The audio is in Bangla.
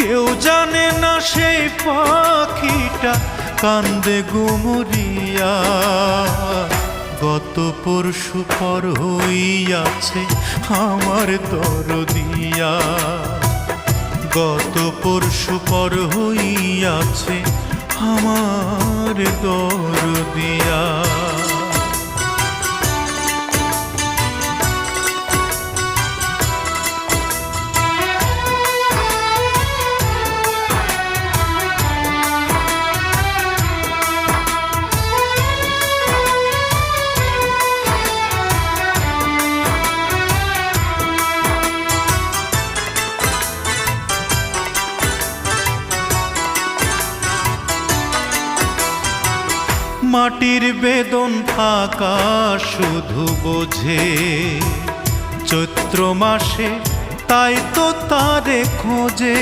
কেউ জানে না সেই পাখিটা কান্দে গুমরিয়া। গত পরশু পর হইয়াছে আমার দরদিয়া, গত পরশু পর হইয়াছে আমার দরদিয়া। মাটির বেদন ফাঁকা শুধু বোঝে চৈত্র মাসে, তাই তো তারে খোঁজে।